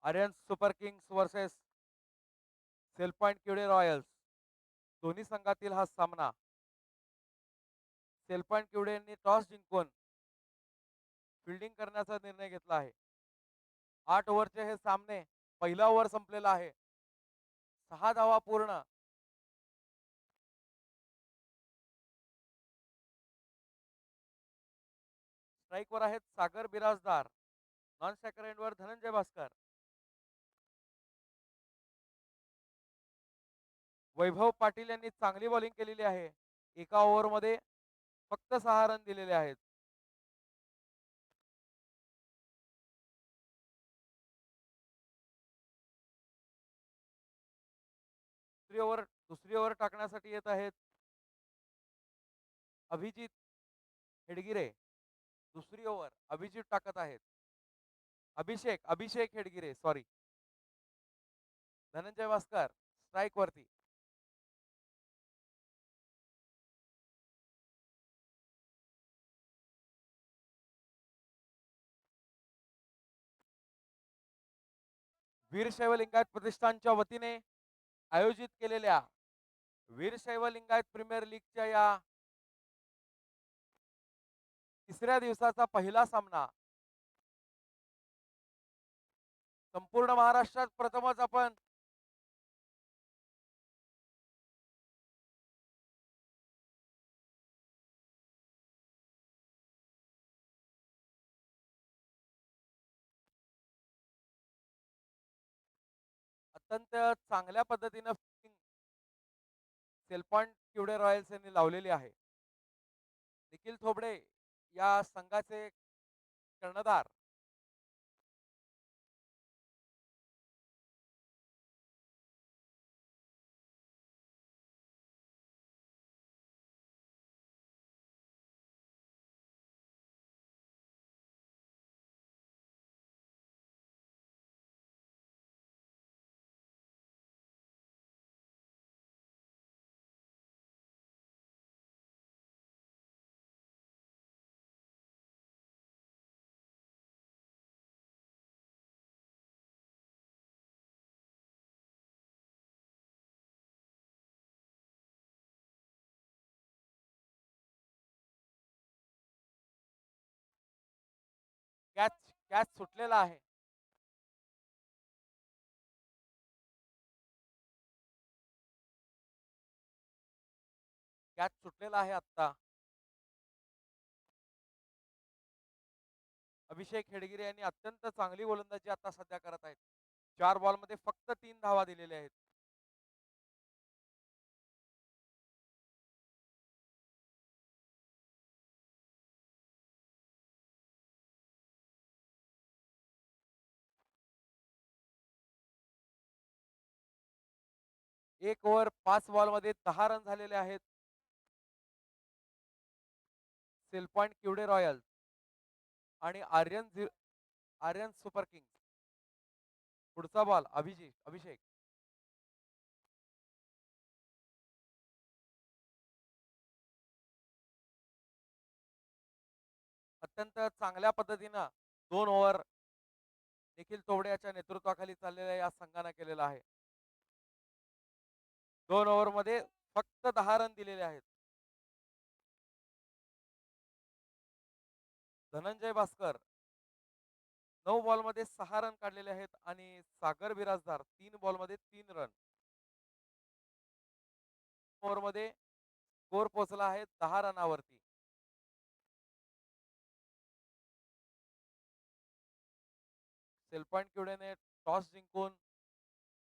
Aryan super kings versus sail point Kevade royals. दोन्ही संघातील हा सामना. सेलपॉइंट क्युडे यांनी टॉस जिंकून फिल्डिंग करण्याचा निर्णय घेतला आहे. 8 ओव्हरचे हे सामने. पहिला ओव्हर संपलेला आहे. 6 धावा पूर्ण. स्ट्राईकवर आहेत सागर बिराजदार. नॉन स्ट्रायकर एंडवर धनंजय भास्कर. वैभव पाटील यांनी चांगली बॉलिंग केलेली आहे. एका ओव्हरमध्ये फक्त 6 रन दिलेले आहेत. दुसरी ओव्हर टाकण्यासाठी येत आहेत अभिजित हेडगिरे. दुसरी ओव्हर अभिजित टाकत आहेत. अभिषेक हेडगिरे, सॉरी. धनंजय भास्कर स्ट्राईक वरती. वीरशैव लिंगायत प्रतिष्ठानच्या वतीने आयोजित केलेल्या वीरशैव लिंगायत प्रीमियर लीगच्या या तिसऱ्या दिवसाचा पहिला सामना. संपूर्ण महाराष्ट्रात प्रथमच आपण अत्यंत चांगल्या पद्धतीनं सेलपॉइंट क्युडे रॉयल्स यांनी लावलेली आहे. निखिल थोबडे या संघाचे कर्णधार. कॅच कॅच सुटलेला आहे. कॅच सुटलेला आहे आता. अभिषेक हेडगिरे यांनी अत्यंत चांगली गोलंदाजी आता सध्या करत आहेत. 4 बॉलमध्ये फक्त 3 धावा दिलेल्या आहेत. एक ओव्हर 5 बॉलमध्ये 10 रन झालेले आहेत सेलपॉइंट क्युडे रॉयल्स आणि आर्यन सुपर किंग्स. पुढचा बॉल अभिषेक. अत्यंत चांगल्या पद्धतीनं 2 ओव्हर निखिल तोवडे याच्या नेतृत्वाखाली चाललेल्या या संघानं केलेला आहे. 2 ओव्हर मध्ये फक्त 10 रन दिलेले आहेत. धनंजय भास्कर 9 बॉलमध्ये 6 रन काढलेले आहेत आणि सागर बिराजदार 3 बॉलमध्ये 3 रन. ओव्हरमध्ये स्कोर पोहोचला आहे 10 रनावरती. सेलपॉइंट क्युडेने टॉस जिंकून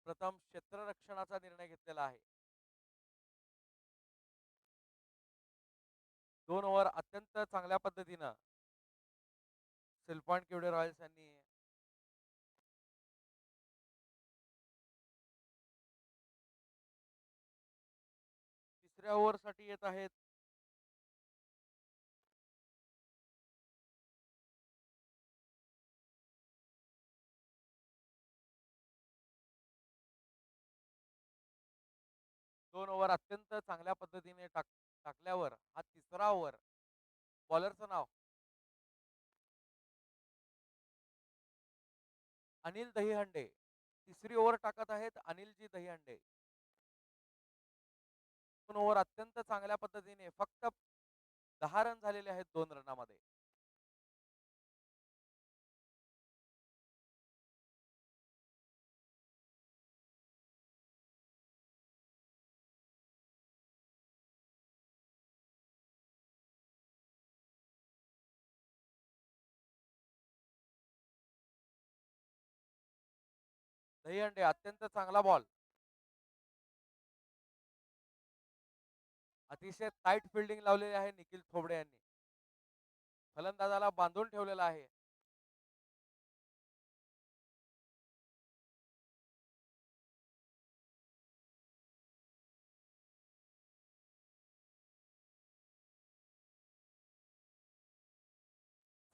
प्रथम क्षेत्ररक्षणाचा निर्णय घेतलेला आहे. 2 ओव्हर अत्यंत चांगल्या पद्धतीनं सेलपॉइंट क्युडे रॉयल्स यांनी तिसऱ्या ओव्हरसाठी येत आहेत दोन ओव्हर अत्यंत चांगल्या पद्धतीने टाकल्यावर हा तिसरा ओव्हर. बॉलरचं नाव अनिल दहीहंडे. तिसरी ओव्हर टाकत आहेत अनिलजी दहीहंडे. 2 ओव्हर अत्यंत चांगल्या पद्धतीने फक्त 10 रन झालेले आहेत 2 रनामध्ये. दहीहंडे अत्यंत चांगला बॉल. अतिशय टाईट फिल्डिंग लावलेली आहे निखिल थोबडे यांनी. फलंदाजाला बांधून ठेवलेला आहे.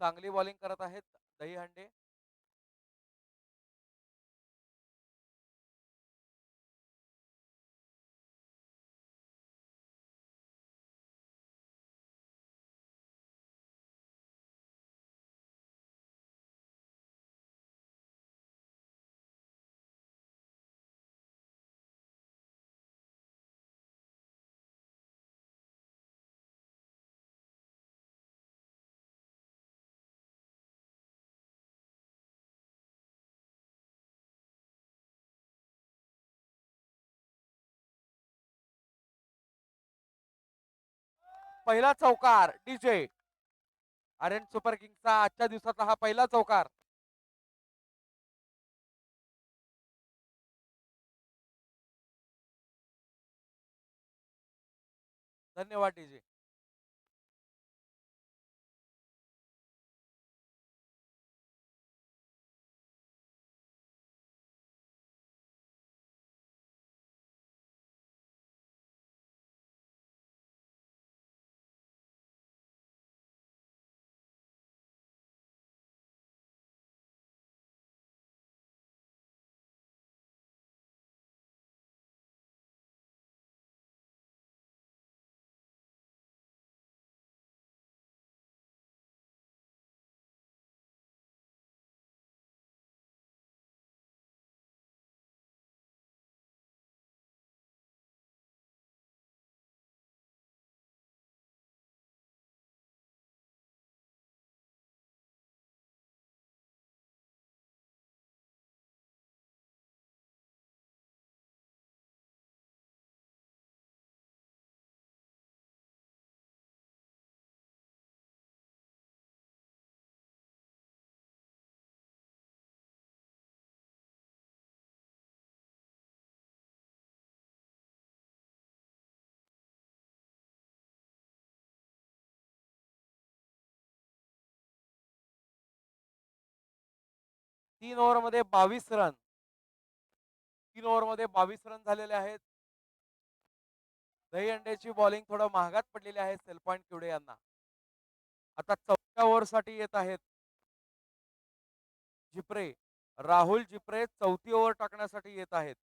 चांगली बॉलिंग करत आहेत दहीहंडे. पहिला चौकार डीजे. आर्यन सुपर किंग्सचा आजच्या दिवसातला हा पहिला चौकार. धन्यवाद डीजे. तीन ओव्हरमध्ये 22 रन. 3 ओव्हरमध्ये 22 रन झालेले आहेत. दहीहंडेची बॉलिंग थोडं महागात पडलेली आहे सेल्फॉइंट क्युडे यांना. आता 4थ्या ओव्हरसाठी येत आहेत जिप्रे. राहुल जिप्रे 4थी ओव्हर टाकण्यासाठी येत आहेत.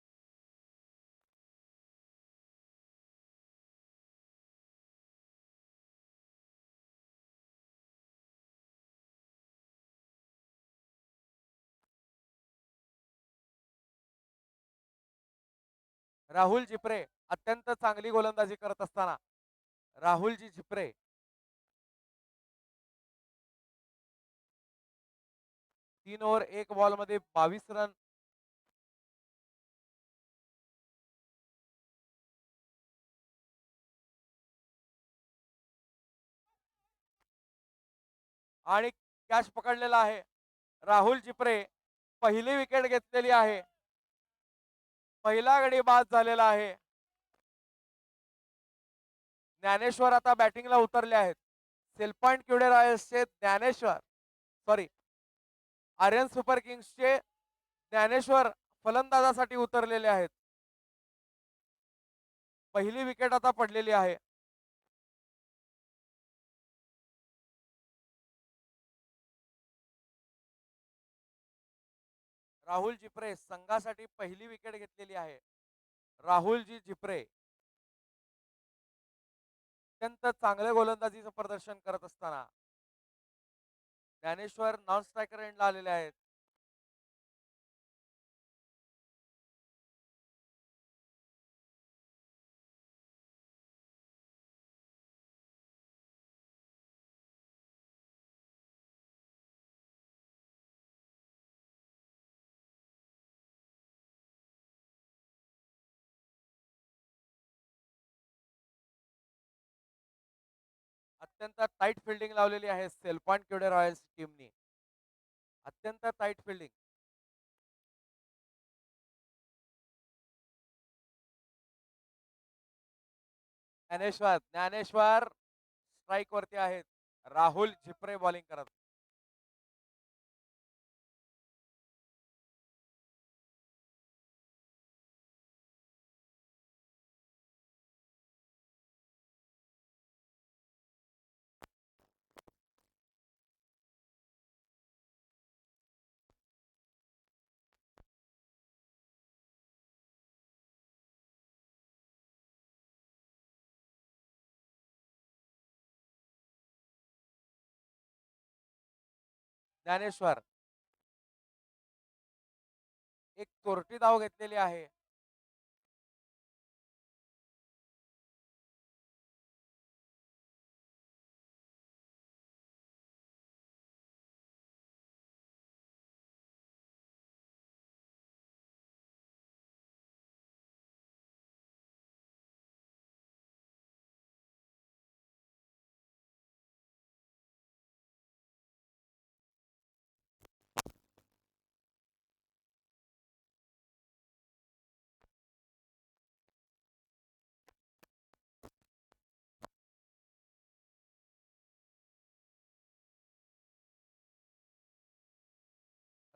राहुल जिप्रे अत्यंत चांगली गोलंदाजी करत असताना राहुलजी जिप्रे 3 ओव्हर 1 बॉलमध्ये 22 रन. आणि कॅच पकडलेला आहे राहुल जिप्रे. पहिली विकेट घेतलेली आहे. पहिला गडी बाद झालेला आहे. ज्ञानेश्वर आता बॅटिंगला उतरले आहेत. सेल्पॉइंट क्युडे रॉयल्सचे ज्ञानेश्वर, सॉरी, आर्यन सुपर किंग्सचे ज्ञानेश्वर फलंदाजासाठी उतरलेले आहेत. पहिली विकेट आता पडलेली आहे. राहुल जिप्रे संघासाठी पहिली विकेट घेतलेली आहे. राहुलजी जिप्रे अत्यंत चांगले गोलंदाजीचं प्रदर्शन करत असताना ज्ञानेश्वर नॉन स्ट्रायकर एंडला आलेले आहेत. अत्यंत टाईट फिल्डिंग लावलेली आहे सेल्पॉइंट क्युडे रॉयल्स टीमनी. अत्यंत टाईट फिल्डिंग. ज्ञानेश्वर स्ट्राईक वरती आहेत. राहुल झिपरे बॉलिंग करत. ज्ञानेश्वर एक चोरटी धाव घेतलेली आहे.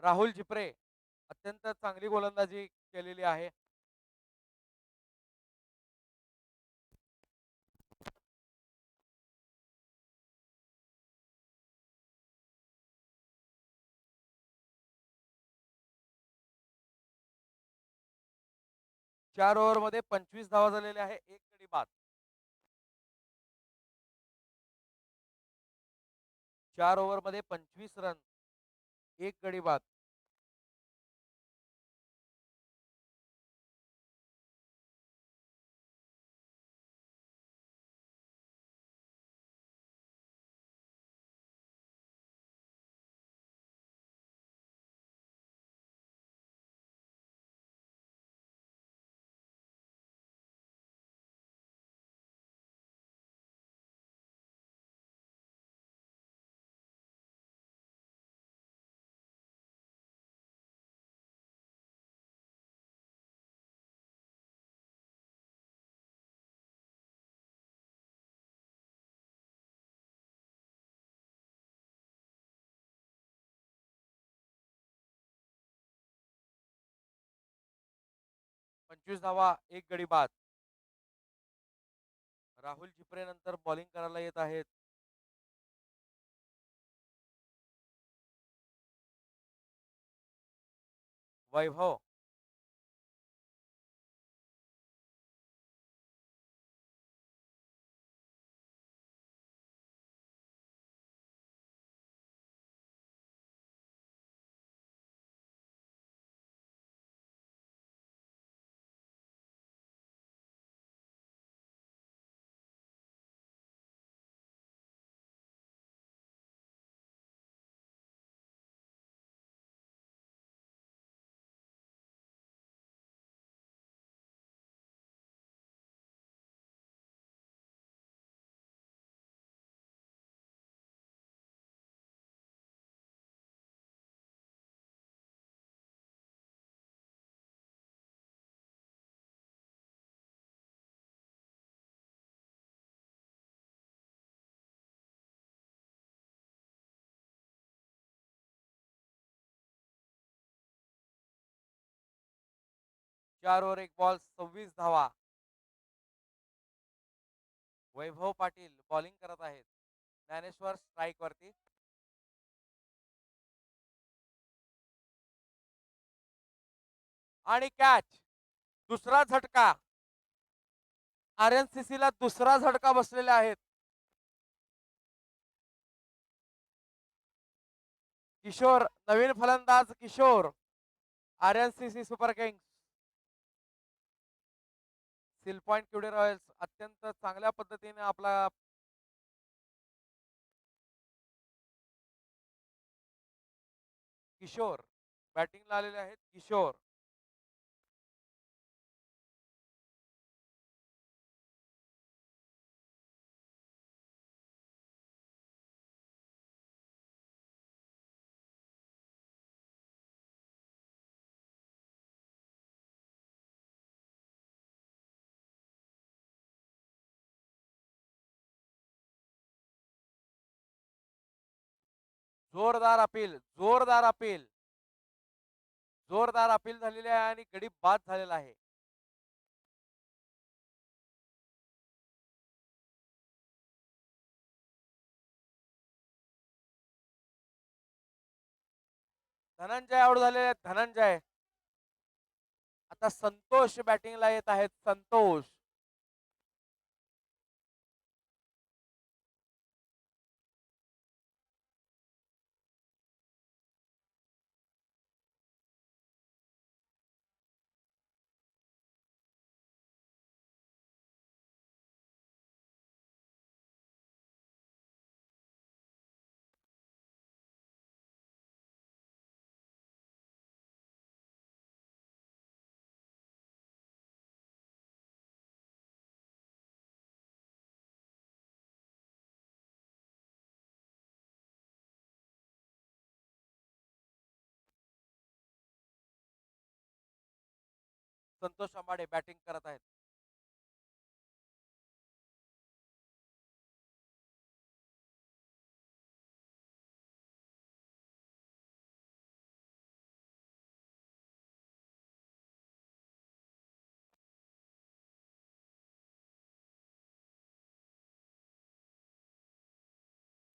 राहुल झिपरे अत्यंत चांगली गोलंदाजी केलेली आहे. चार ओव्हर मध्ये 25 धावा झालेल्या आहे. एक गडी बाद. 4 ओव्हर मध्ये 25 रन, एक गडी बाद. पंचवीस धावा, एक गडी बाद. राहुल झिपरे नंतर बॉलिंग करायला येत आहेत वैभव. चार ओव्हर एक बॉल, 26 धावा. वैभव पाटील बॉलिंग करत आहेत. ज्ञानेश्वर स्ट्राईक वरती. आणि कॅच. दुसरा झटका. RNCC ला दुसरा झटका बसलेले आहेत. किशोर, नवीन फलंदाज Kishor, RNCC super kings. Sail point Kevade royals अत्यंत चांगल्या पद्धतीने आपला किशोर बॅटिंगला आलेले आहेत. किशोर जोरदार अपील, जोरदार अपील, जोरदार अपील झालेले आहे आणि गडी बाद झालेला आहे. धनंजय आउट झालेले आहेत. धनंजय. आता संतोष बॅटिंगला येत आहेत. संतोष. संतोष अंबाडे बॅटिंग करत आहेत.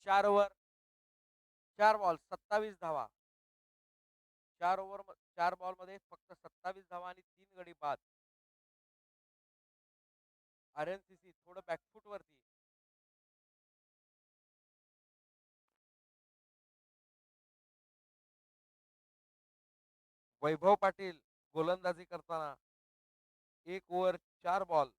4 ओव्हर 4 बॉल 27 धावा. 4 बॉल मध्ये फक्त 27 धावा आणि 3 गडी बाद. RNCC थोडं बॅकफुट वरती. वैभव पाटील गोलंदाजी करताना 1 ओव्हर 4 बॉल.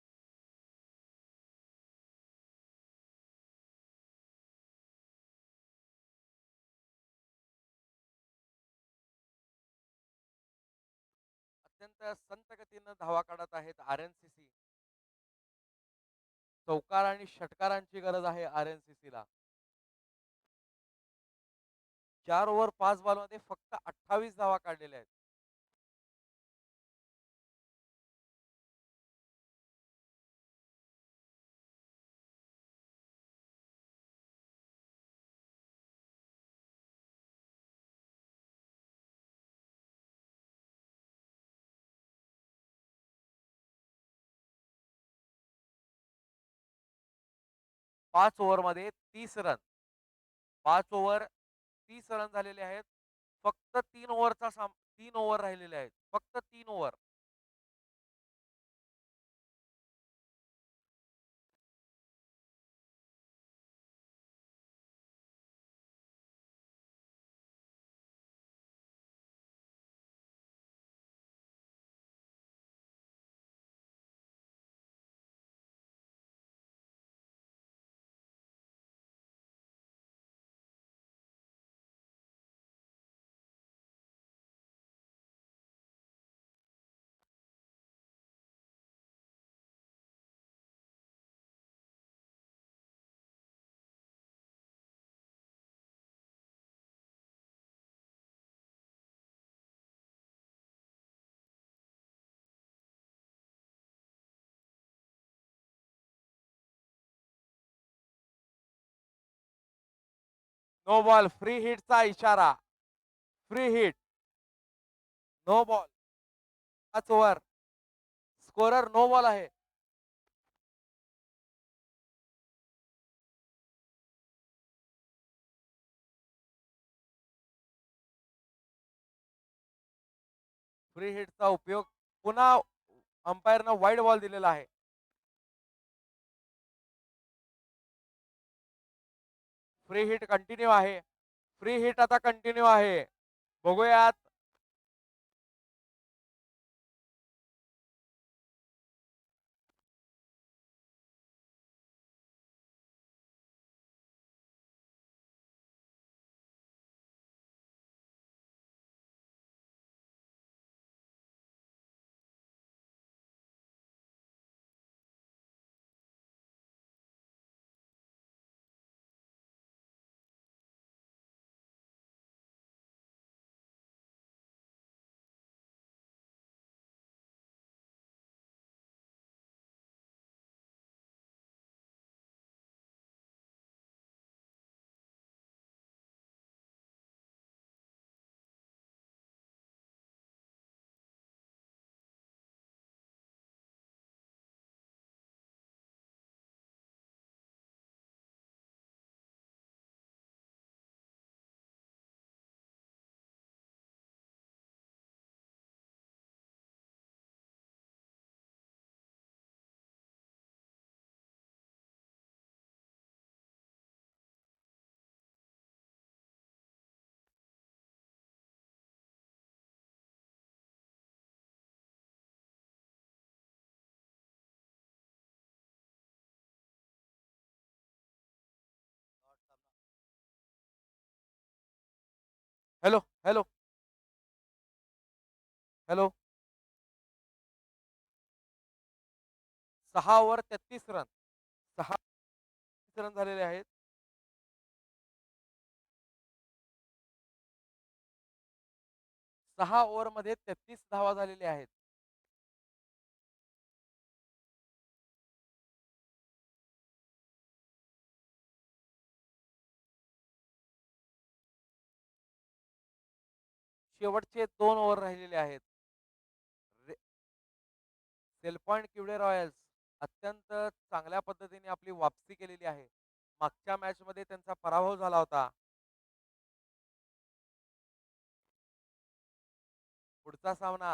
अत्यंत संत गतीनं धावा काढत आहेत RNCC. चौकार आणि षटकारांची गरज आहे RNCC ला. 4 ओव्हर 5 बॉल मध्ये फक्त 28 धावा काढलेल्या आहेत. पाच ओव्हर मध्ये 30 रन. 5 ओव्हर 30 रन झालेले आहेत. फक्त 3 ओव्हर राहिलेले आहेत. फक्त 3 ओव्हर. No ball. फ्री हिटचा इशारा. Free hit. No ball. 5 over. Scorer no ball आहे. फ्री हिटचा उपयोग पुन्हा अंपायरनं वाईड बॉल दिलेला आहे. फ्री हिट कंटिन्यू आहे. फ्री हिट आता कंटिन्यू आहे. बघूयात hello hello hello. 6 over 33 run. 6 run झालेले आहेत. सहा ओव्हर मध्ये 33 धावा झालेल्या आहेत. शेवटचे 2 ओव्हर राहिलेले आहेत. सेलपॉइंट किवडे रॉयल्स अत्यंत चांगल्या पद्धतीने आपली वापसी केलेली आहे. मागच्या मॅच मध्ये त्यांचा पराभव झाला होता. पुढचा सामना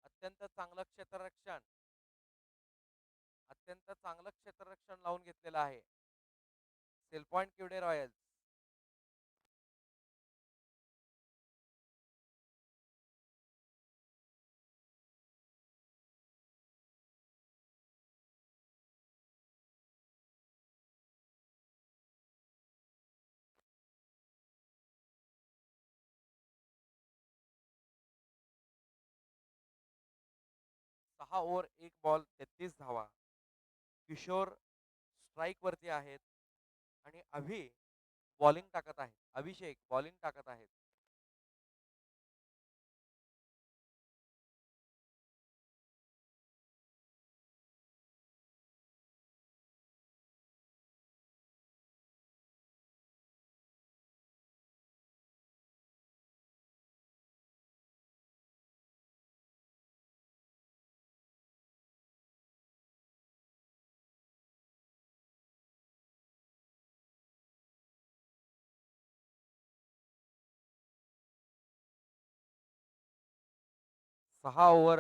अत्यंत चांगलं क्षेत्ररक्षण अत्यंत चांगलं क्षेत्ररक्षण लावून घेतलेलं आहे सेलपॉइंट किवडे रॉयल्स. 6 ओव्हर 1 बॉल 33 धावा. किशोर स्ट्राईक वरती आहेत आणि बॉलिंग टाकत आहेत. अभिषेक बॉलिंग टाकत आहेत. सहा over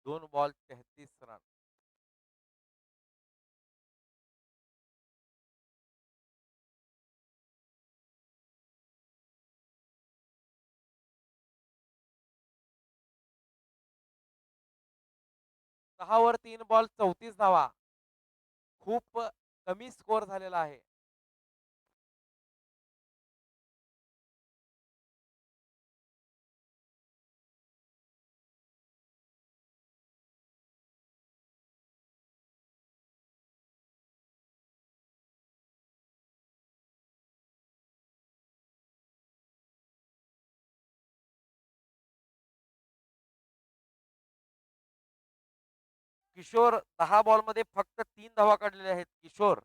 2 ball 33 run. 6 over 3 ball 34 धावा. खूप कमी स्कोअर झालेला आहे. किशोर 10 बॉलमध्ये फक्त 3 धावा काढलेल्या आहेत. किशोर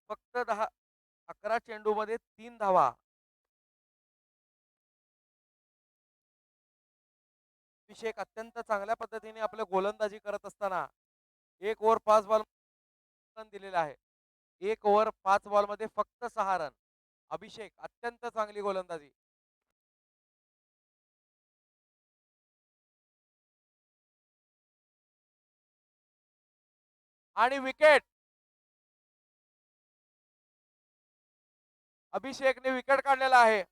फक्त 11 चेंडूमध्ये 3 धावा. अभिषेक अत्यंत चांगल्या पद्धतीने आपलं गोलंदाजी करत असताना 1 ओव्हर 5 बॉल रन दिलेले आहे. 1 ओव्हर 5 बॉलमध्ये फक्त 6 रन. अभिषेक अत्यंत चांगली गोलंदाजी. आणि विकेट. अभिषेकने विकेट काढलेला आहे.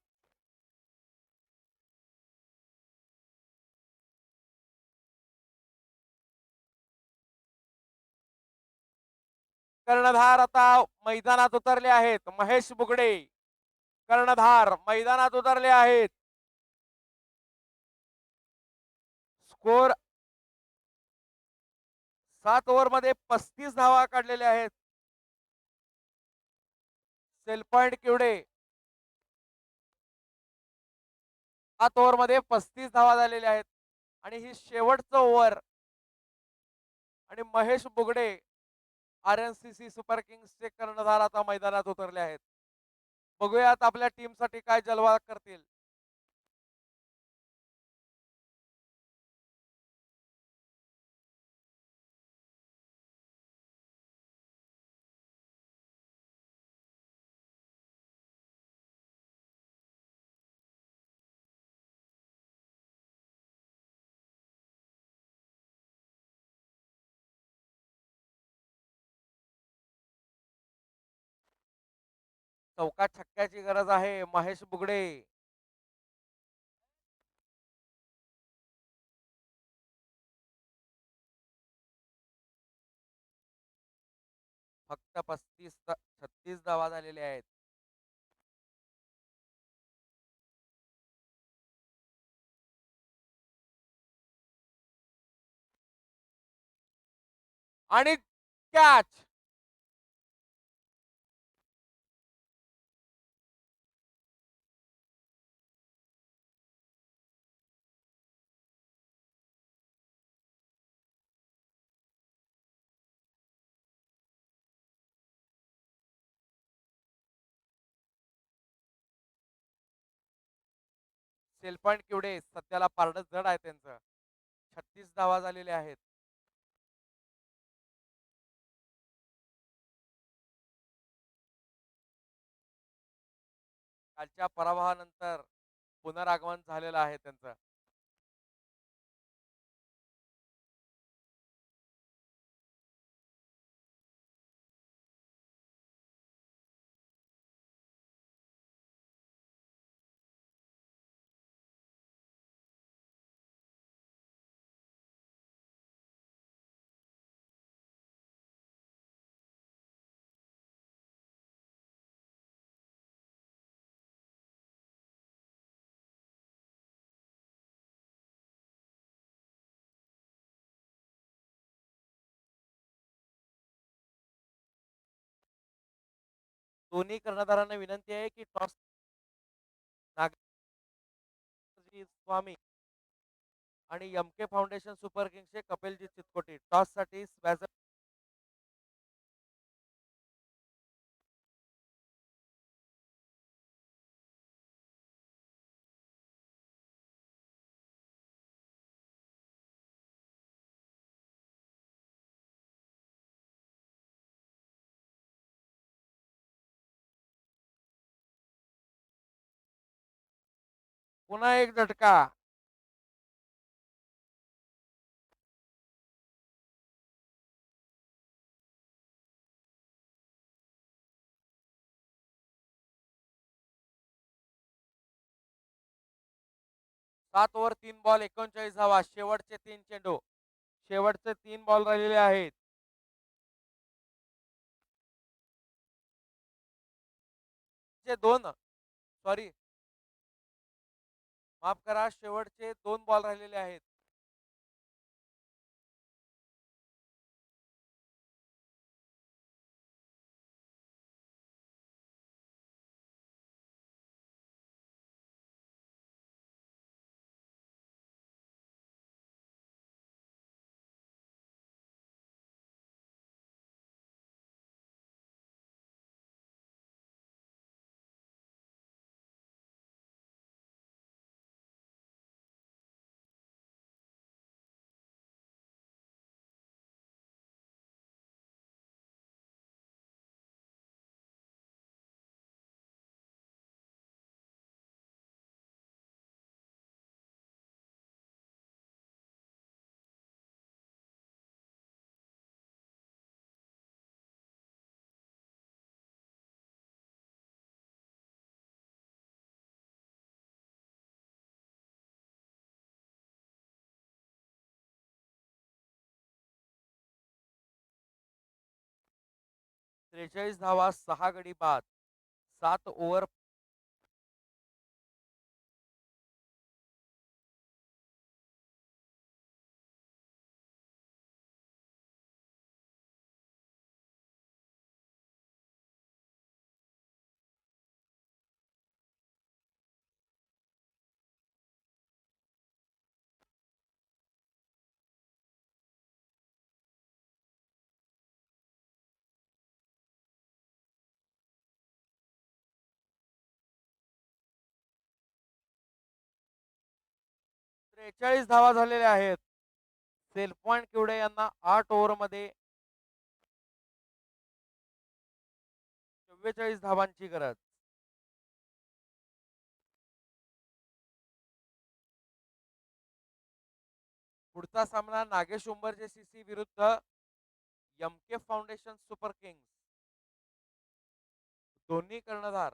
कर्णधार आता मैदानात उतरले आहेत. महेश बुगडे कर्णधार मैदानात उतरले आहेत. स्कोर 7 ओव्हरमध्ये 35 धावा काढलेल्या आहेत. सेलपॉइंट किवडे 7 ओव्हरमध्ये 35 धावा झालेल्या आहेत आणि ही शेवटचं ओव्हर. आणि महेश बुगडे RNCC सुपर किंग्सचे कर्णधार आता मैदानात उतरले आहेत. बघूयात आपल्या टीमसाठी काय जलवा करतील. चौका छक्क्याची गरज आहे महेश बुगडे. फक्त 36 धावा झालेले आहेत. आणि कॅच. सेल्फॉन्ट किवडे सध्याला पारड जड आहे त्यांचं. 36 धावा झालेले आहेत. कालच्या पराभवानंतर पुनरागमन झालेलं आहे त्यांचं. दोन्ही कर्णधारांना विनंती आहे की टॉस नागजी स्वामी आणि एम के फाउंडेशन सुपर किंग्सचे कपिलजी चितकोटी टॉस साठी पुन्हा एक झटका. 7 ओव्हर 3 बॉल 39 धावा. शेवटचे 3 चेंडू. शेवटचे 3 बॉल राहिलेले आहेत. दोन सॉरी माफ करा, शेवटचे 2 बॉल राहिलेले आहेत. त्रेचाळीस धावा 6 गडी बाद. 7 ओव्हर. 43 धावा झालेल्या आहेत. सेल्फॉन्ट किवडे यांना 8 ओव्हर मध्ये 44 धावांची गरज. पुढचा सामना नागेश उंबरजे सीसी विरुद्ध एम के फाउंडेशन सुपर किंग्स. दोन्ही कर्णधार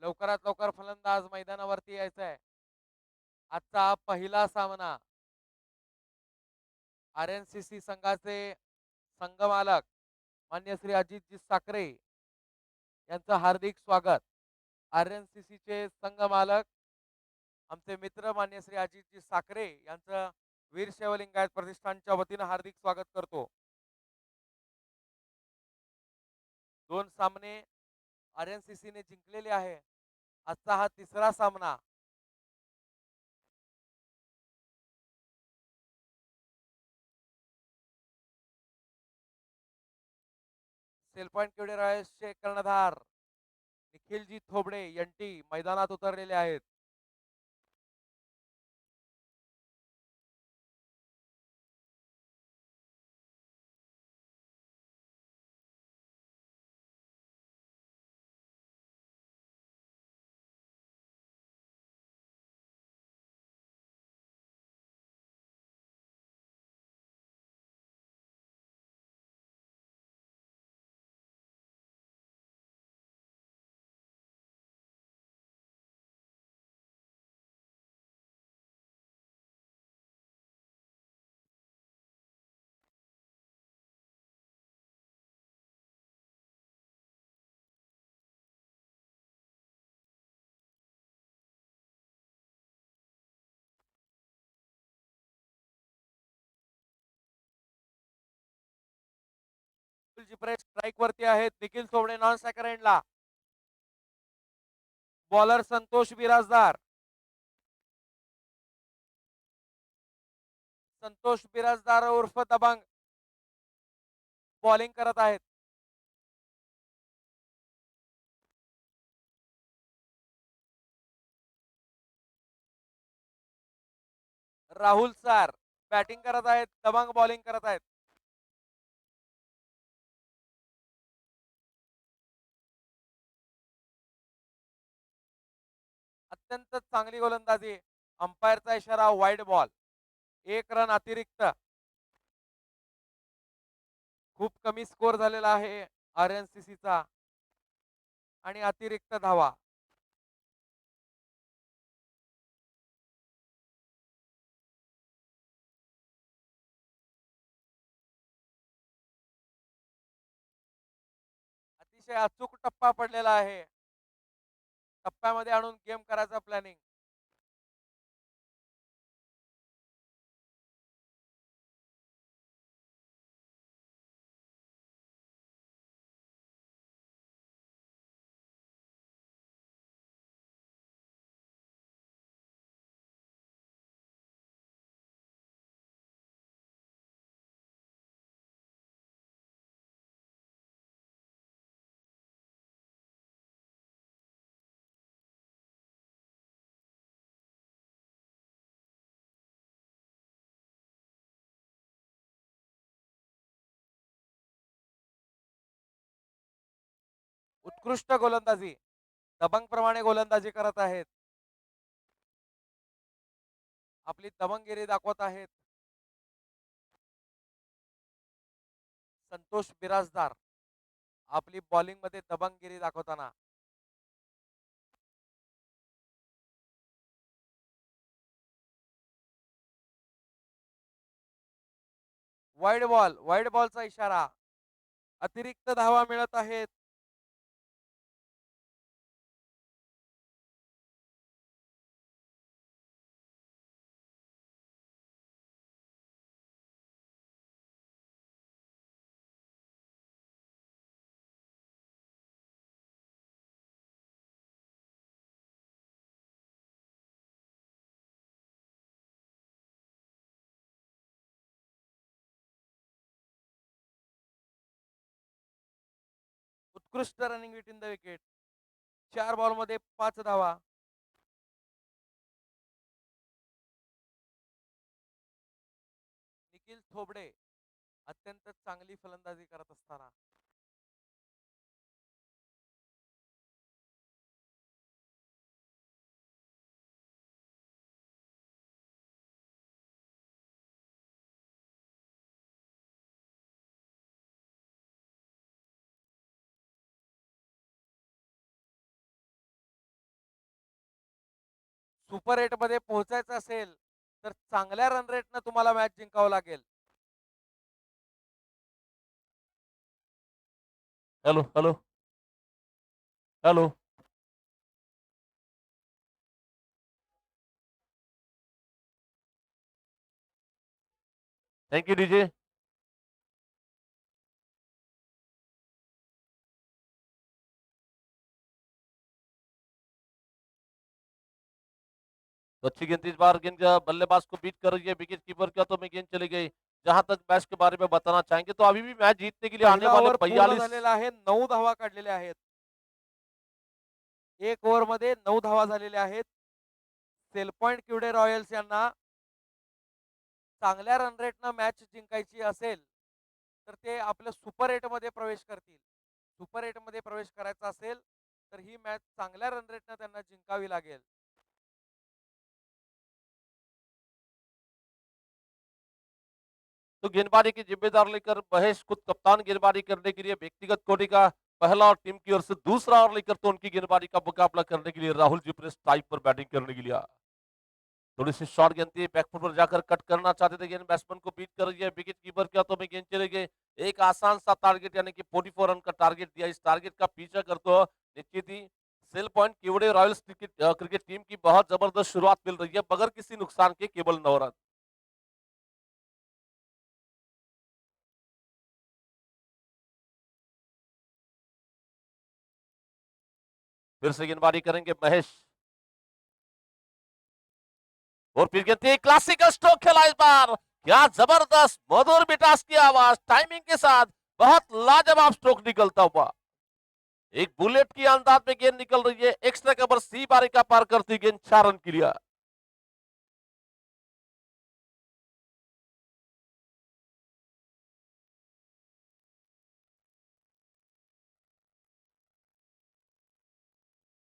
लवकरात लवकर फलंदाज मैदानावरती यायचा आहे. आजचा हा पहिला सामना RNCC संघाचे संघमालक मान्य श्री अजितजी साखरे यांचं हार्दिक स्वागत. RNCC चे संघमालक आमचे मित्र मान्य श्री अजितजी साखरे यांचं वीरशैव लिंगायत प्रतिष्ठानच्या वतीनं हार्दिक स्वागत करतो. दोन सामने RNCC ने जिंकलेले आहे. आजचा हा तिसरा सामना सेल पॉइंट केवढे रॉयल्सचे कर्णधार निखिलजी थोबडे यांटी मैदानात उतरलेले आहेत. स्ट्राईक वरती आहेत. निखिल थोबडे नॉन स्ट्रायकर एंडला. बॉलर संतोष बिराजदार. संतोष बिराजदार उर्फ दबंग बॉलिंग करत आहेत. राहुल सर बॅटिंग करत आहेत. दबंग बॉलिंग करत आहेत. अत्यंत चांगली गोलंदाजी. अंपायरचा इशारा वाईड बॉल. एक रन अतिरिक्त. खूप कमी स्कोर झालेला आहे RNCC चा आणि अतिरिक्त धावा. अतिशय अचूक टप्पा पडलेला आहे. टप्प्यामध्ये आणून गेम करायचा प्लॅनिंग. उत्कृष्ट गोलंदाजी, दबंग प्रमाणे गोलंदाजी करत आहेत. आपली दबंगगिरी दाखवत आहेत संतोष बिराजदार, आपली बॉलिंग मध्ये दबंगगिरी दाखवताना. वाईड बॉलचा इशारा, अतिरिक्त धावा मिळत आहेत. उत्कृष्ट running with in the wicket, 4 ball मध्ये 5 धावा. निखिल थोबडे अत्यंत चांगली फलंदाजी करत असताना. सुपर 8 मध्ये पोहोचायचं असेल तर चांगल्या रन रेटनं तुम्हाला मॅच जिंकावं लागेल. Hello hello hello. Thank you DJ. तो अच्छी गेंद, इस बार गेंद बल्लेबाज को बीट कर रही है, विकेट कीपर के हाथों में गेंद चली गई. जहां तक मैच के बारे में बताना चाहेंगे तो अभी भी मैच जीतने के लिए आने पहिला वाले ओव्हर पूर्ण 42. झालेला आहे, 9 धावा काढलेल्या आहेत. एक ओव्हर मध्ये 9 धावा झालेल्या आहेत. सेल पॉइंट क्युडे रॉयल्स यांना चांगल्या रन रेटनं मॅच जिंकायची असेल तर ते आपलं सुपर 8 मध्ये प्रवेश करतील. सुपर 8 मध्ये प्रवेश करायचा असेल तर ही मॅच चांगल्या रन रेटनं त्यांना जिंकावी लागेल. तो गेंदबाजी की जिम्मेदार लेकर महेश खुद कप्तान गेंदबाजी करने के लिए व्यक्तिगत कोटि का पहला और टीम की ओर से दूसरा ओवर लेकर तो उनकी गेंदबाजी का मुकाबला करने के लिए राहुल जी प्रेस टाइप पर बैटिंग करने के लिए. थोड़ी सी शॉर्ट गेंद थी, बैकफुट पर जाकर कट करना चाहते थे, गेंद बैट्समैन को बीट कर रही है, विकेट कीपर के हाथों में गेंद चले गए. एक आसान सा टारगेट यानी कि 44 रन का टारगेट दिया. इस टारगेट का पीछा करते हुए निश्चित ही sail point Kevade royals cricket team की बहुत जबरदस्त शुरुआत मिल रही है बगैर किसी नुकसान के, केवल 9 रन. फिर से गेंदबाजी करेंगे महेश, और फिर कहते हैं क्लासिकल स्ट्रोक खेला इस बार. क्या जबरदस्त मधुर मिठास की आवाज टाइमिंग के साथ बहुत लाजवाब स्ट्रोक निकलता हुआ. एक बुलेट की अंदाज में गेंद निकल रही है, एक्स्ट्रा कवर सी बारी का पार करती गेंद 4 रन के लिए.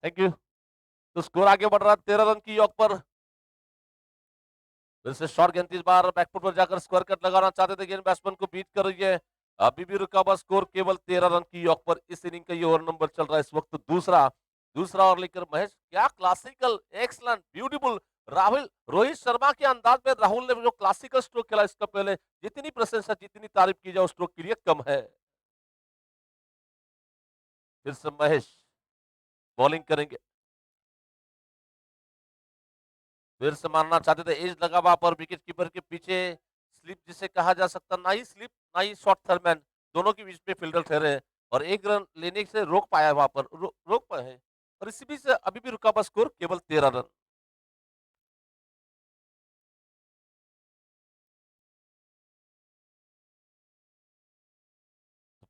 Thank you. तो स्कोर आगे बढ़ रहा है 13 रन की योग पर. फिर से शॉर्ट गेंद, इस बार बैकफुट पर जाकर स्क्वायर कट लगाना चाहते थे, गेंद बैट्समैन को बीट कर रही है. अभी भी रुका हुआ स्कोर केवल 13 रन की योग पर. इस इनिंग का ये ओवर नंबर चल रहा है इस वक्त दूसरा. दूसरा ओवर लेकर महेश, क्या classical, excellent, beautiful. Rahul, Rohit Sharma के अंदाज में राहुल ने जो क्लासिकल स्ट्रोक खेला इसका पहले, जितनी प्रशंसा जितनी तारीफ की जाए स्ट्रोक के लिए कम है. फिर से महेश बॉलिंग करेंगे, फिर से मारना चाहते थे, एज लगा वहां पर विकेट कीपर के पीछे. स्लिप जिसे कहा जा सकता, ना ही स्लिप ना ही शॉर्ट थर्मैन, दोनों के बीच में फील्डर ठहरे हैं और एक रन लेने से रोक पाया वहां पर, रोक पाए हैं. और इसी बीच अभी भी रुका हुआ स्कोर केवल 13 रन.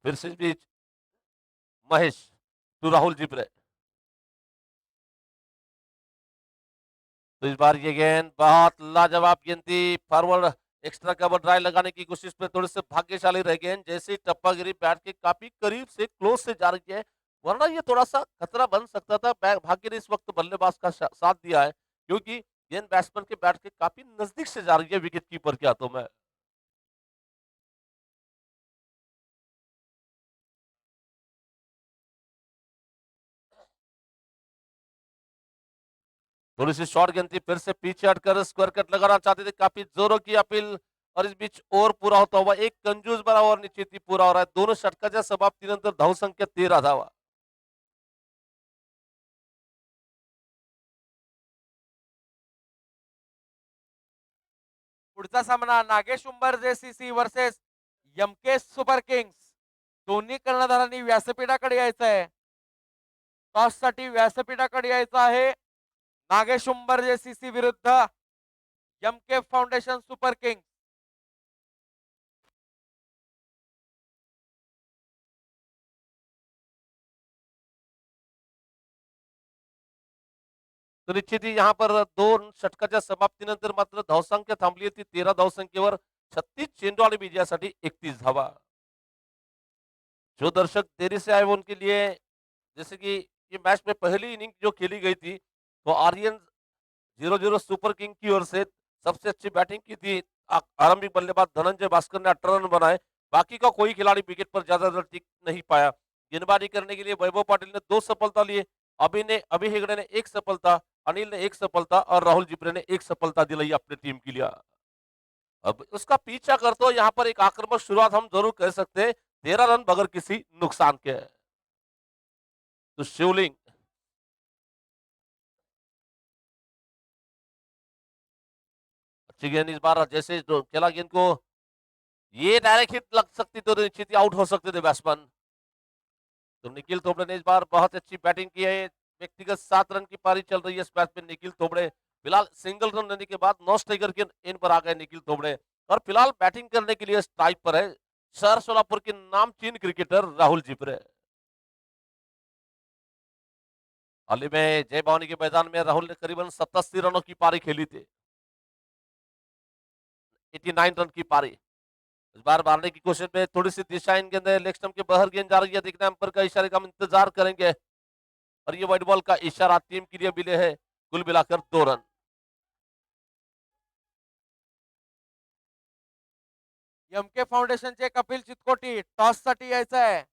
फिर से इस बीच महेश टू राहुल जिब्रे. तो इस बार ये गेंद बहुत लाजवाब गेंद थी, फॉरवर्ड एक्स्ट्रा कवर ड्राइव लगाने की कोशिश में थोड़े से भाग्यशाली रह गए. जैसे टप्पा गिरी बैट के काफी करीब से क्लोज से जा रही है, वरना ये थोड़ा सा खतरा बन सकता था। भाग्य ने इस वक्त बल्लेबाज का साथ दिया है, क्योंकि गेंद बैट्समैन के बैट के काफी नजदीक से जा रही है विकेट कीपर के हाथों में। थोड़ी सी शॉर्ट गेंद थी, फिर से पीछे हटकर स्क्वायर कट लगाना चाहते थे, काफी जोरों की अपील, और इस बीच ओवर पूरा होता हुआ एक कंजूस बना ओवर निश्चित ही पूरा हो रहा है। दोनों षटकाच्या समाप्तीनंतर धावसंख्या 13 धावा। पुढचा सामना Nagesh Umbarje CC versus MK super kings. दोन्ही कर्णधारांनी व्यासपीठाकडे यायचं आहे. टॉस साठी व्यासपीठाकडे यायचं आहे. नागेश उंबर जेसीसी विरुद्ध एमके फाउंडेशन सुपर किंग्स. तर निश्चित ही यहाँ पर दोन षटकाच्या समाप्तीनंतर मात्र धावसंख्या थांबली होती 13 धावसंख्येवर. 36 चेंडू आणि विजयासाठी 31 धावा. जो दर्शक देरी से आए वो उनके लिए, जैसे कि ये मैच में पहली इनिंग जो खेली गई थी, तो आर्यन 0-0 सुपर किंग की ओर से सबसे अच्छी बैटिंग की थी। आरंभिक बल्लेबाज धनंजय भास्कर ने 18 रन बनाए। बाकी का कोई खिलाड़ी विकेट पर ज्यादा देर टिक नहीं पाया। गेंदबाजी करने के लिए वैभव पाटिल ने 2 सफलता लिए, अभी हेगड़े ने 1 सफलता, अनिल ने 1 सफलता और राहुल जिब्रे ने 1 सफलता दिलाई अपनी टीम के लिए। अब उसका पीछा करते हुए यहाँ पर एक आक्रामक शुरुआत हम जरूर कह सकते हैं, 13 रन बगैर किसी नुकसान के। तो शिवलिंग अच्छी गेंद इस बार, जैसे जो खेला गेंद को, ये डायरेक्ट हिट लग सकती तो निश्चित ही आउट हो सकते थे बैट्समैन। तो निखिल तोमड़े ने इस बार बहुत अच्छी बैटिंग की है। व्यक्तिगत 7 रन की पारी चल रही है इस मैच में। निखिल तोमड़े फिलहाल सिंगल रन लेने के बाद 9 स्ट्राइकर के इन पर आ गए निखिल तोमड़े, और फिलहाल बैटिंग करने के लिए स्ट्राइक पर है शहर सोलापुर के नामचीन क्रिकेटर राहुल जिब्रे। हाल ही में जय भवानी के मैदान में राहुल ने करीबन 87 रनों की पारी खेली थी, 89 रन की पारी। इस बार मारने की कोशिश में थोड़ी सी दिशा इन गेंद लेग स्टंप के बाहर गेंद जा रही है, देखना अंपर का इशारे का हम इंतजार करेंगे, और ये व्हाइट बॉल का इशारा टीम के लिए मिले है कुल मिलाकर 2 रन। एमके फाउंडेशनचे कपिल चितकोटी टॉस साठी यायचं आहे.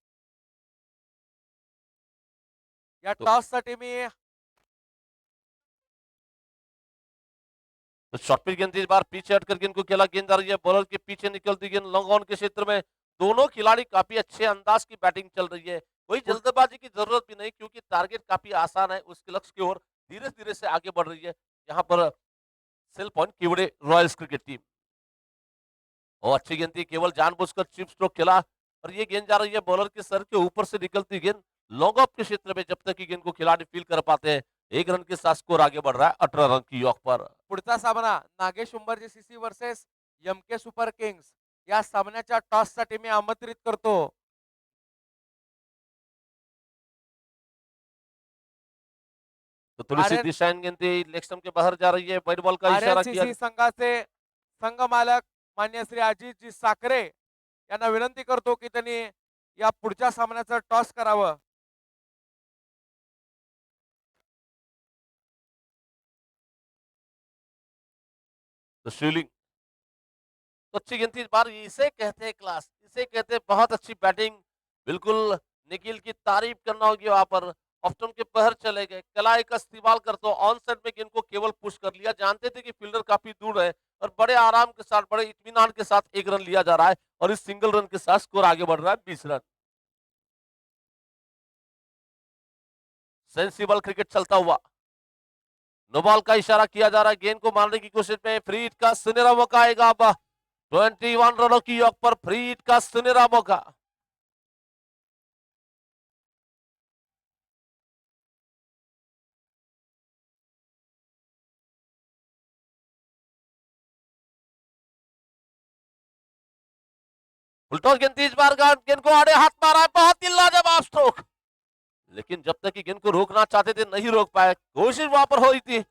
या तो, टॉस साठी मी तो शॉर्ट पिच गेंद इस बार पीछे हटकर गेंद को खेला, गेंद आ रही है बॉलर के पीछे निकलती गेंद लॉन्ग ऑन के क्षेत्र में। दोनों खिलाड़ी काफी अच्छे अंदाज की बैटिंग चल रही है, कोई जल्दबाजी की जरूरत भी नहीं, क्योंकि टारगेट काफी आसान है, उसके लक्ष्य की ओर धीरे धीरे से आगे बढ़ रही है यहाँ पर sail point Kevade royals cricket team. और अच्छी गेंद थी, केवल जानबूझकर चिप स्ट्रोक खेला, और ये गेंद जा रही है बॉलर के सर के ऊपर से निकलती गेंद लॉन्ग ऑफ के क्षेत्र में। जब तक की गेंद को खिलाड़ी फील कर पाते हैं, 1 रन के साथ स्कोर आगे बढ़ रहा है 18 रन की यॉक पर। पुढचा सामना Nagesh Umbarje CC versus MK super kings. या सामन्याच्या टॉस साठी मी आमंत्रित करतो तो थोड़ी सी आर्यन दिशा इन गेंद थी, लेग स्टंप के बाहर जा रही है, व्हाइट बॉल का इशारा किया। आरएनसीसी संघाचे संघ मालक मान्य श्री अजितजी साखरे यांना विनंती करतो की त्यांनी या पुढच्या सामन्याचं टॉस करावं. तो शिवलिंग तो अच्छी गेंद थी इस बार, इसे कहते हैं क्लास, इसे कहते हैं बहुत अच्छी बैटिंग। बिल्कुल निखिल की तारीफ करना होगी वहां पर। ऑफ्टन के पहर चले गए, कलाई का इस्तेमाल करते हो, ऑन साइड में गेंद को केवल पुश कर लिया, जानते थे कि फील्डर काफी दूर है, और बड़े आराम के साथ बड़े इत्मीनान के साथ 1 रन लिया जा रहा है, और इस सिंगल रन के साथ स्कोर आगे बढ़ रहा है 20 रन। सेंसिबल क्रिकेट चलता हुआ, नो बॉल का इशारा किया जा रहा है, गेंद को मारने की कोशिश में फ्री हिट का सुनहरा मौका आएगा अब। 21 रनों की यॉक पर फ्री हिट का सुनहरा मौका। उल्टो गेंद इस बार गेंद को आड़े हाथ मारा है, बहुत ही लाजवाब स्ट्रोक, लेकिन जब तक कि गेंद को रोकना चाहते थे नहीं रोक पाए, कोशिश वहां पर हो रही थी।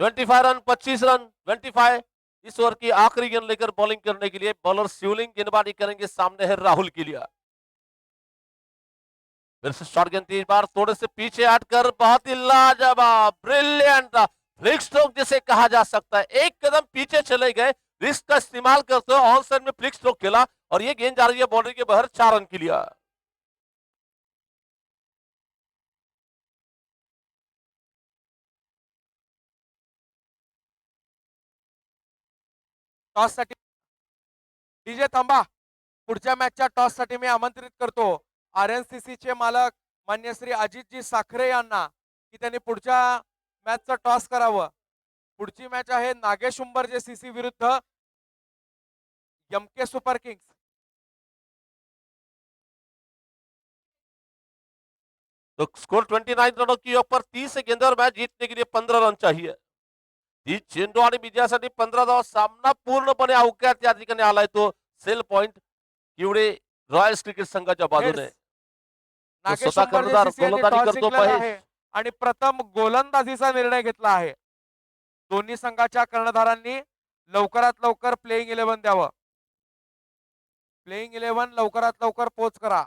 25 रन, 25 रन, 25। इस ओवर की आखिरी गेंद लेकर बॉलिंग करने के लिए बॉलर शिवलिंग गेंदबाजी करेंगे, सामने है राहुल के लिए। फिर से शॉर्ट गेंद, इस बार थोड़े से पीछे हटकर बहुत ही लाजवाब, ब्रिलियंट फ्लिक स्ट्रोक जिसे कहा जा सकता है। एक कदम पीछे चले गए, रिस्क का इस्तेमाल करते हुए ऑन साइड में फ्लिक स्ट्रोक खेला और ये गेंद जा रही है बाउंड्री के बाहर, 4 रन के लिए। टॉस साठी डीजे थांबा. पुढच्या मॅचच्या टॉस साठी मी आमंत्रित करतो RNCC चे मालक मान्य श्री अजितजी साखरे यांना की त्यांनी पुढच्या मॅचचं टॉस करावं. पुढची मॅच आहे नागेश उंबरजे CC विरुद्ध MK सुपर किंग्स. तो स्कोर 29 रनों की ऊपर 30 गेंदों और मैच जीतने के लिए 15 रन चाहिए. ही चेंडू आणि विजयासाठी 15 धावा, सामना पूर्णपणे अवघ्यात या ठिकाणी आलाय तो sale point Kevade Royals cricket संघाच्या बाजूने. तो नागेश स्वतः उंबरजे कर्णधार CC यांनी गोलंदाजी टॉस करतो जिंकलेला महेश. आहे आणि प्रथम गोलंदाजीचा निर्णय घेतला आहे. दोन्ही संघाच्या कर्णधारांनी लवकरात लवकर प्लेइंग 11 द्यावं. प्लेइंग 11 लवकरात लवकर पोच करा.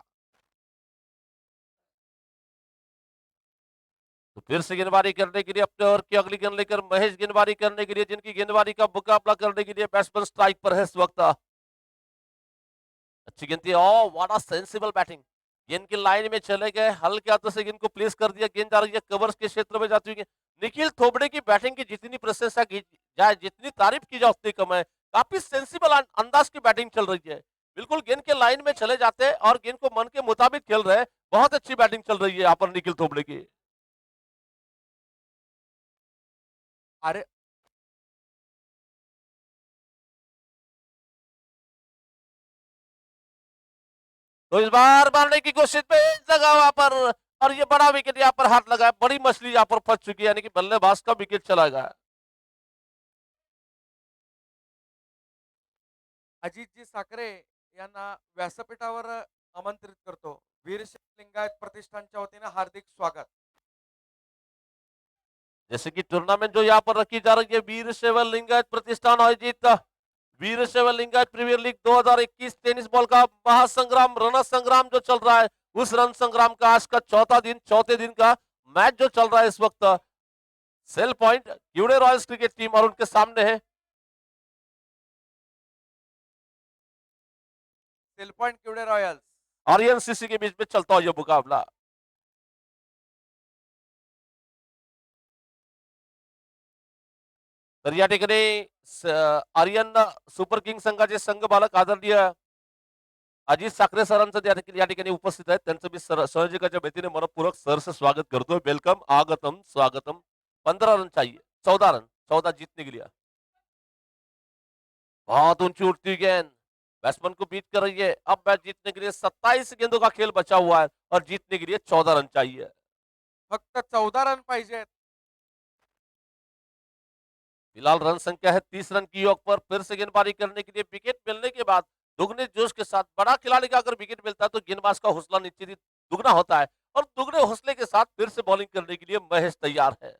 तो फिर से गेंदबाजी करने के लिए अपने ओवर की अगली गेंद लेकर महेश गेंदबाजी करने के लिए, जिनकी गेंदबाजी का मुकाबला करने के लिए बैट्समैन स्ट्राइक पर है इस वक्त. अच्छी गेंद थी, oh what a sensible batting. गेंद की लाइन में चले गए, हल्के हाथों से गेंद को प्लेस कर दिया. गेंद जा रही है कवर्स के क्षेत्र में जाती हुई. निखिल थोबड़े की बैटिंग की जितनी प्रशंसा की जाए, जितनी तारीफ की जाए उतनी कम है. काफी सेंसिबल अंदाज की बैटिंग चल रही है. बिल्कुल गेंद के लाइन में चले जाते हैं और गेंद को मन के मुताबिक खेल रहे हैं. बहुत अच्छी बैटिंग चल रही है यहाँ पर निखिल थोबड़े की. अरे तो इस बार मारने की कोशिश में एक जगह वहां पर, और ये बड़ा विकेट यहाँ पर हाथ लगा है. बड़ी मछली यहाँ पर फंस चुकी है, यानी कि बल्लेबाज का विकेट चला गया. अजितजी साखरे यांना व्यासपीठावर आमंत्रित करतो. वीरशैव लिंगायत प्रतिष्ठानच्या वतीने हार्दिक स्वागत. जैसे कि टूर्नामेंट जो यहाँ पर रखी जा रही है, वीरशैव लिंगायत प्रतिष्ठान आयोजित Veerashaiva Lingayat premier league 2021 tennis ball का महासंग्राम, रण संग्राम जो चल रहा है, उस रण संग्राम का आज का चौथे दिन का मैच जो चल रहा है इस वक्त. Sail point Kevade royals cricket team और उनके सामने है sail point Kevade royals. RNCC के बीच में चलता हुआ यह मुकाबला. तर या ठिकाणी आर्यन सुपर किंग संघाचे संघ बालक आदरणीय अजित साखरे सरांचं या ठिकाणी उपस्थित आहेत. त्यांचं मी संयोजकाच्या वतीने मनपूर्वक सरस स्वागत करतोय. वेलकम, आगतम, स्वागतम. 15 रन चाहिए, 14 रन, 14 जीतने के लिए. बहुत ऊंची उठती गेंद बैट्समैन को बीट कर रही है. अब मैच जीतने के लिए 27 गेंदों का खेल बचा हुआ है और जीतने के लिए 14 रन चाहिए. फक्त 14 रन पाहिजेत. फिलहाल रन संख्या है 30 रन की योग पर. फिर से गेंदबाजी करने के लिए विकेट मिलने के बाद दुगने जोश के साथ, बड़ा खिलाड़ी का अगर विकेट मिलता है तो गेंदबाज का हौसला निश्चित ही दुगना होता है और दुगने हौसले के साथ फिर से बॉलिंग करने के लिए महेश तैयार है.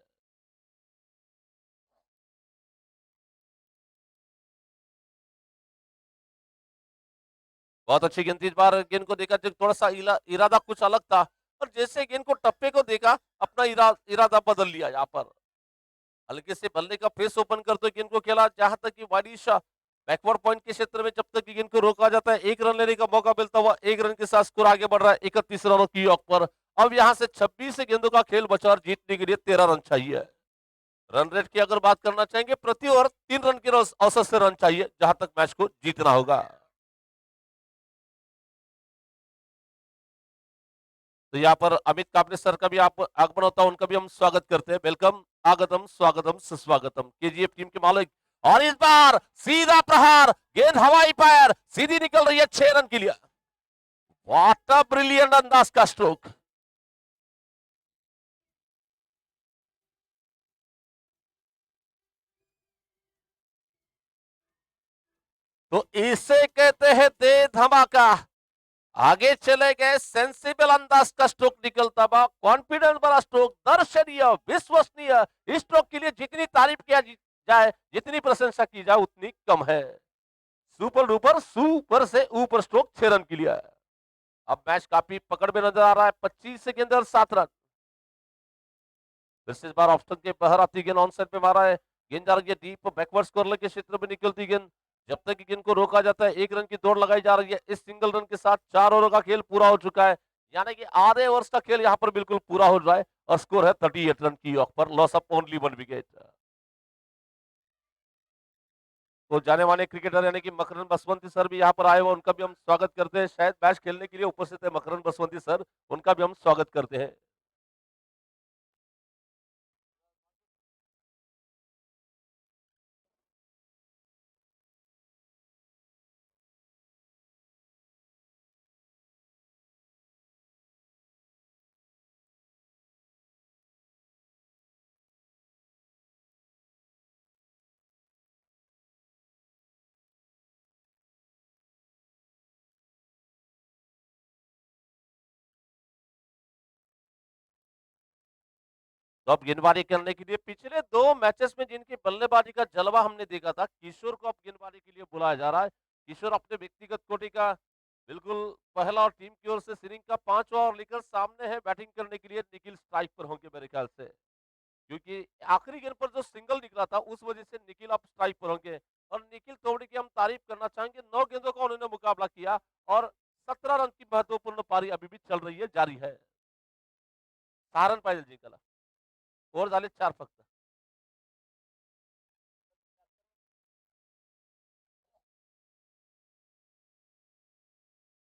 बहुत अच्छी गेंद थी. इस बार गेंद को देखा, थोड़ा सा इरादा कुछ अलग था और जैसे गेंद को टप्पे को देखा, अपना इरादा बदल लिया. यहाँ पर हल्के से बल्ले का फेस ओपन करते गेंद को खेला, जहां तक कि वाइडिश बैकवर्ड पॉइंट के क्षेत्र में जब तक कि गेंद को रोका जाता है, 1 रन लेने का मौका मिलता हुआ 1 रन के साथ स्कोर आगे बढ़ रहा है 31 रनों की योग पर. अब यहां से 26 गेंदों का खेल बचा और जीतने के लिए 13 रन चाहिए. रन रेट की अगर बात करना चाहेंगे, प्रति ओवर 3 रन के औसत से रन चाहिए जहां तक मैच को जीतना होगा. तो यहाँ पर अमित कापरे सर का भी आप आगमन होता है, उनका भी हम स्वागत करते हैं. वेलकम, आगतम, स्वागतम, सुस्वागतम. KGF टीम के मालिक. और इस बार सीधा प्रहार, गेंद हवाई फायर सीधी निकल रही है 6 रन के लिए. व्हाट अ ब्रिलियंट अंदाज का स्ट्रोक. तो इसे कहते हैं दे धमाका. आगे चले गए, सेंसिबल अंदाज का स्ट्रोक निकलता हुआ, कॉन्फिडेंस वाला स्ट्रोक, दर्शनीय विश्वसनीय। इस स्ट्रोक के लिए जितनी तारीफ किया जाए, जितनी प्रशंसा की जाए उतनी कम है। सुपर डुपर सुपर से ऊपर स्ट्रोक 6 रन के लिए। अब मैच काफी पकड़ में नजर आ रहा है। 25 के अंदर 7 रन। इस बार ऑप्शन के बाहर आती गेंद ऑन साइड पे मारा है। गेंद जा रही है डीप बैकवर्ड्स कॉर्नर के क्षेत्र में निकलती गेंद। जब तक कि गेंद को रोका जाता है, 1 रन की दौड़ लगाई जा रही है। इस सिंगल रन के साथ 4 ओवर का खेल पूरा हो चुका है, यानी कि आधे ओवर्स का खेल यहां पर बिल्कुल पूरा हो रहा है और स्कोर है 38 रन की of per, loss of only 1 wicket. तो जाने माने क्रिकेटर यानी कि मकरन बसवंती सर भी यहाँ पर आए हुए, उनका भी हम स्वागत करते हैं। शायद मैच खेलने के लिए उपस्थित है मकरन बसवंती सर, उनका भी हम स्वागत करते हैं। तो अब गेंदबाजी करने के लिए पिछले 2 मैचेस में जिनकी बल्लेबाजी का जलवा हमने देखा था, किशोर को अब गेंदबाजी के लिए बुलाया जा रहा है। किशोर अपने व्यक्तिगत कोटि का बिल्कुल पहला और टीम की ओर से सीरिंग का 5वां ओवर लेकर सामने है बैटिंग करने के लिए। निखिल स्ट्राइक पर होंगे मेरे ख्याल से, क्योंकि आखिरी गेंद पर जो सिंगल निकला था उस वजह से निखिल अब स्ट्राइक पर होंगे। और निखिल तोड़ी की हम तारीफ करना चाहेंगे, 9 गेंदों का उन्होंने मुकाबला किया और 17 रन की महत्वपूर्ण पारी अभी भी चल रही है, जारी है। सहारन पायदल जिंकला और झाले 4 फक्त।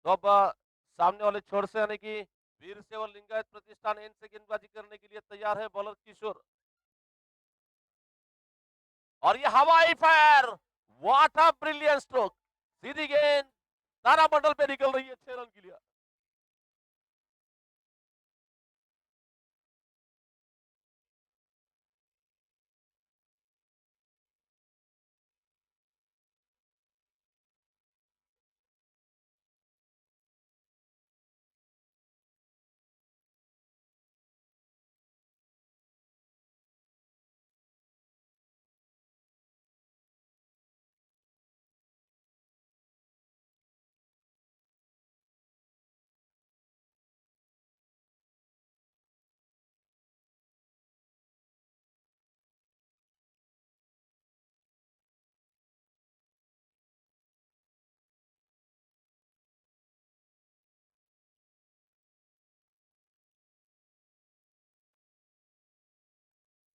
तो अब सामने वाले छोर से यानी कि वीर सेवा लिंगायत प्रतिष्ठान एन से गेंदबाजी करने के लिए तैयार है बॉलर किशोर। और ये हवाई fire, what a brilliant stroke. सीधी गेंद तारामंडल पे निकल रही है 6 रन के लिए।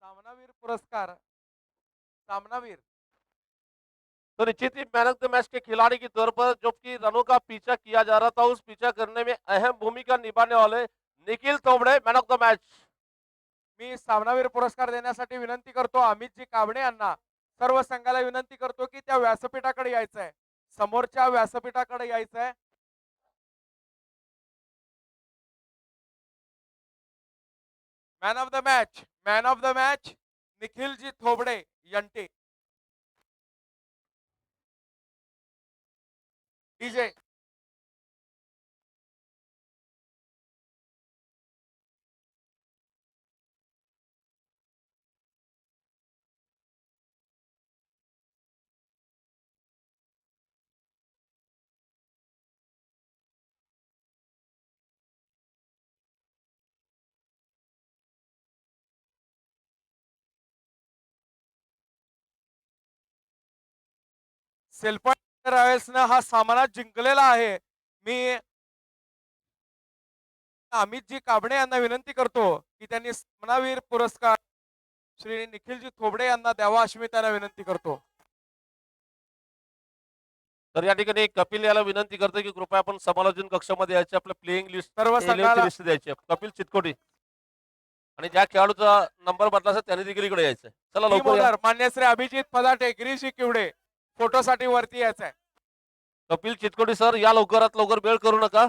सामनावीर पुरस्कार, सामनावीर तो निश्चित ही मैन ऑफ द मैच के खिलाड़ी के तौर पर, जबकि रनों का पीछा किया जा रहा था, उस पीछा करने में अहम भूमिका निभाने वाले Nikhil Tomde man of the match. मी सामनावीर पुरस्कार देण्यासाठी विनंती करतो अमितजी काबडे यांना। सर्व संघाला विनंती करतो की त्या व्यासपीठाकडे यायचं आहे, समोरच्या व्यासपीठाकडे यायचं आहे। Man of the match, man of the match Nikhil ji Thobde यंटे। डीजे सेल्फॉन रॉयल्सनं हा सामना जिंकलेला आहे। मी अमितजी काबडे यांना विनंती करतो की त्यांनी सामनावीर पुरस्कार श्री निखिलजी थोबडे यांना द्यावा अशी मी त्यांना विनंती करतो। तर या ठिकाणी कपिल याला विनंती करतो की कृपया आपण समालोचन कक्षामध्ये यायचे, आपल्या प्लेइंग लिस्ट सर्व 11 ची संघाला लिस्ट द्यायची आहे. कपिल चितकोटी आणि ज्या खेळाडूचा नंबर बदला असेल त्याने देखील इकडे यायचंय. चला टीम लवकर या. ओनर मान्य श्री अभिजित फदाटे, गिरीश किवडे फोटोसाठी वरती यायचं आहे। कपिल चितकोटी सर या लवकरात लवकर, वेळ करू नका.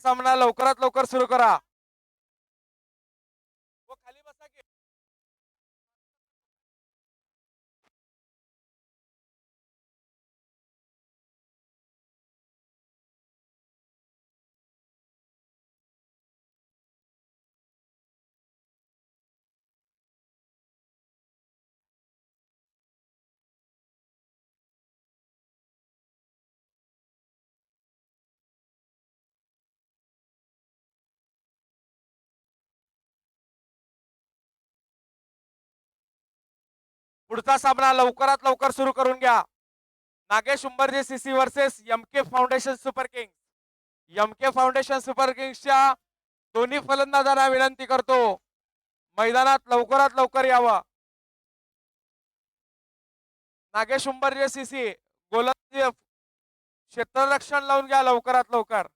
सामना लवकरात लवकर सुरू करा। वो खाली बसा की पुढचा सामना लवकरात लवकर सुरू करून घ्या. Nagesh Umbarje CC versus MK foundation super kings. MK foundation super किंग्सच्या दोन्ही फलंदाजांना विनंती करतो मैदानात लवकरात लवकर यावं. नागेश उंबरजे सीसी गोलंदाजी क्षेत्ररक्षण लावून घ्या लवकरात लवकर.